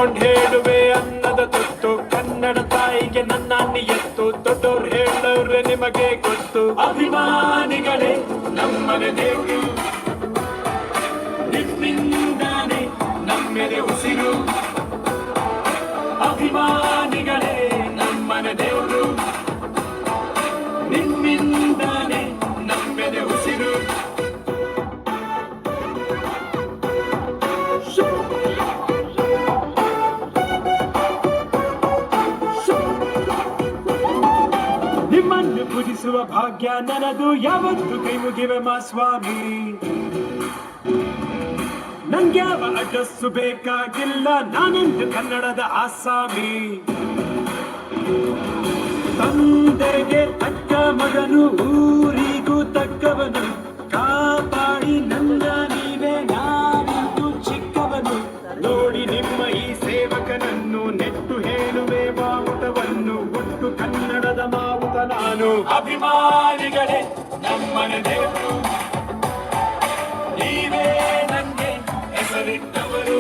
ನಿಂತ್ಕೊಂಡ್ ಹೇಳುವೆ ಅನ್ನದ ತುತ್ತು ಕನ್ನಡ ತಾಯಿಗೆ ನನ್ನ ನಿಯತ್ತು ದೊಡ್ಡೋರು ಹೇಳೋರೆ ನಿಮಗೆ ಗೊತ್ತು ಅಭಿಮಾನಿಗಳೇ ನಮ್ಮನೆ ದೇವರು ನಿಮ್ಮಿಂದಾನೆ ನಮ್ಮೆದೆ ಉಸಿರು ಅಭಿಮಾನಿಗಳೇ ನಮ್ಮನೆ ದೇವರು ನಿಮ್ಮಿಂದಾನೆ ನಮ್ಮೆದೆ ಉಸಿರು ನಿಮ್ಮನ್ನು ಪೂಜಿಸುವ ಭಾಗ್ಯ ನನದು ಯಾವತ್ತು ಕೈ ಮುಗಿವೆ ಮಾ ಸ್ವಾಮಿ ನಂಗ್ಯಾವ ಅಡ್ರೆಸ್ಸು ಬೇಕಾಗಿಲ್ಲ ನಾನಂದು ಕನ್ನಡದ ಆಸಾಮಿ ತಂದೆಗೆ ತಕ್ಕ ಮಗನು ಊರಿಗೂ ತಕ್ಕವನು ಕಾಪಾಡಿ ನನ್ನ ನೀವೇ ನಾನಂತೂ ಚಿಕ್ಕವನು ನೋಡಿ ನಿಮ್ಮ ಈ ಸೇವಕನನ್ನು ನೆಟ್ಟು ಹೇಳುವೆ ಮಾವುತವನ್ನು ಹುಟ್ಟು ಕನ್ನಡದ ಮಾವುತ ನಾನು ಅಭಿಮಾನಿಗಳೇ ನಮ್ಮನೆ ದೇವರು ನೀವೇ ನಂಗೆ ಹೆಸರಿಟ್ಟವರು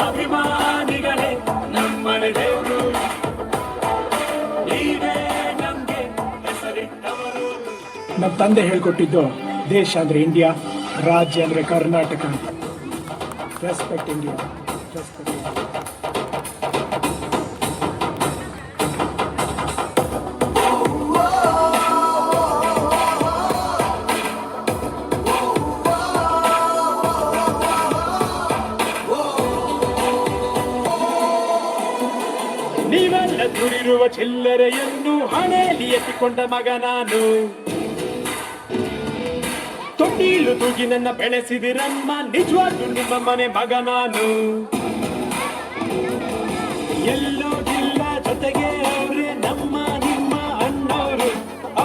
ಅಭಿಮಾನಿಗಳೇ ನಮ್ಮನೆ ದೇವರು ನೀವೇ ನಮ್ಗೆ ಹೆಸರಿಟ್ಟವರು ನಮ್ಮ ತಂದೆ ಹೇಳ್ಕೊಟ್ಟಿದ್ದು ದೇಶ ಅಂದ್ರೆ ಇಂಡಿಯಾ ರಾಜ್ಯ ಅಂದ್ರೆ ಕರ್ನಾಟಕ ರೆಸ್ಪೆಕ್ಟ್ ಇಂಡಿಯಾ ರೆಸ್ಪೆಕ್ಟ್ ನೀವೆಲ್ಲ ದುಡಿರುವ ಚಿಲ್ಲರೆಯನ್ನು ಹಣೆಯಲ್ಲಿ ಎತ್ತಿಕೊಂಡ ಮಗ ನಾನು ತೊಟ್ಟಿಲು ತೂಗಿ ನನ್ನ ಬೆಳೆಸಿದಿರಮ್ಮ ನಿಜವಾಗ್ಲೂ ನಿಮ್ಮ ಮನೆ ಮಗ ನಾನು ಎಲ್ಲೋಗಿಲ್ಲ ಜೊತೆಗೆ ಅವ್ರೆ ನಮ್ಮ ನಿಮ್ಮ ಅಣ್ಣವರು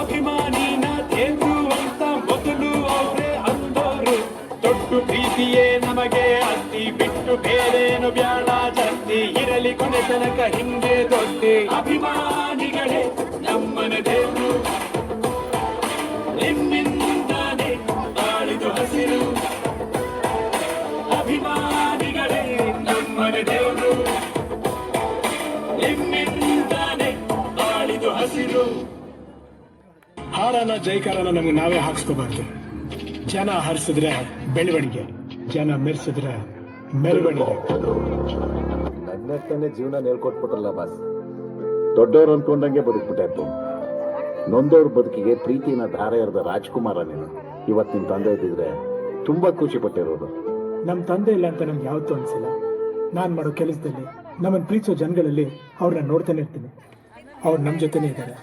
ಅಭಿಮಾನಿನ ದೇವ್ರು ಅಂತ ಮೊದಲು ಅವ್ರೆ ಅಂದೋರು ದೊಡ್ಡ ಪ್ರೀತಿಯೇ ನಮಗೆ ಅತ್ತಿ ಬಿಟ್ಟು ಬೇರೇನು ಬ್ಯಾಡ ಜಾಸ್ತಿ ಇರಲಿ ಕೊನೆ ತನಕ ಹಿಂಗೆ ದೊಡ್ಡಿ ಅಭಿಮಾನಿಗಳೇ ನಮ್ಮನೆ ದೇವ್ರು ನಿಮ್ಮಿಂದಾನೆ ಬಾಳಿದು ಹಸಿರು ಅಭಿಮಾನಿಗಳೇ ನಮ್ಮನೆ ದೇವ್ರು ನಿಮ್ಮಿಂದಾನೆ ಬಾಳಿದು ಹಸಿರು ಹಾರನ ಜೈಕಾರನ ನಮ್ಗೆ ನಾವೇ ಹಾಕ್ಸ್ಕೋಬಾರ್ದು ಜನ ಹರಿಸಿದ್ರೆ ಬೆಳವಣಿಗೆ ಜನ ಮೆರೆಸಿದ್ರೆ ಮೆರವಣಿಗೆ ನನ್ನಷ್ಟನ್ನೇ ಜೀವನ ಹೇಳ್ಕೊಟ್ಬಿಟ್ರಲ್ಲ ಬಾಸ್ ದೊಡ್ಡವ್ರು ಅನ್ಕೊಂಡಂಗೆ ಬದುಕ್ಬಿಟ್ಟಾಯ್ತು ನೊಂದವ್ರ ಬದುಕಿಗೆ ಪ್ರೀತಿನ ಧಾರ ಎರೆದ ರಾಜ್ಕುಮಾರ ನೀನು ಇವತ್ತು ನಿಮ್ ತಂದೆ ಇದ್ದಿದ್ರೆ ತುಂಬಾ ಖುಷಿ ಪಟ್ಟಿರೋದು ನಮ್ಮ ತಂದೆ ಇಲ್ಲ ಅಂತ ನಮ್ಗೆ ಯಾವತ್ತೂ ಅನ್ಸಿಲ್ಲ ನಾನು ಮಾಡೋ ಕೆಲಸದಲ್ಲಿ ನಮ್ಮನ್ನು ಪ್ರೀತಿಸೋ ಜನಗಳಲ್ಲಿ ಅವ್ರನ್ನ ನೋಡ್ತಾನೆ ಇರ್ತೀನಿ ಅವ್ರು ನಮ್ಮ ಜೊತೆನೇ ಇದ್ದಾರೆ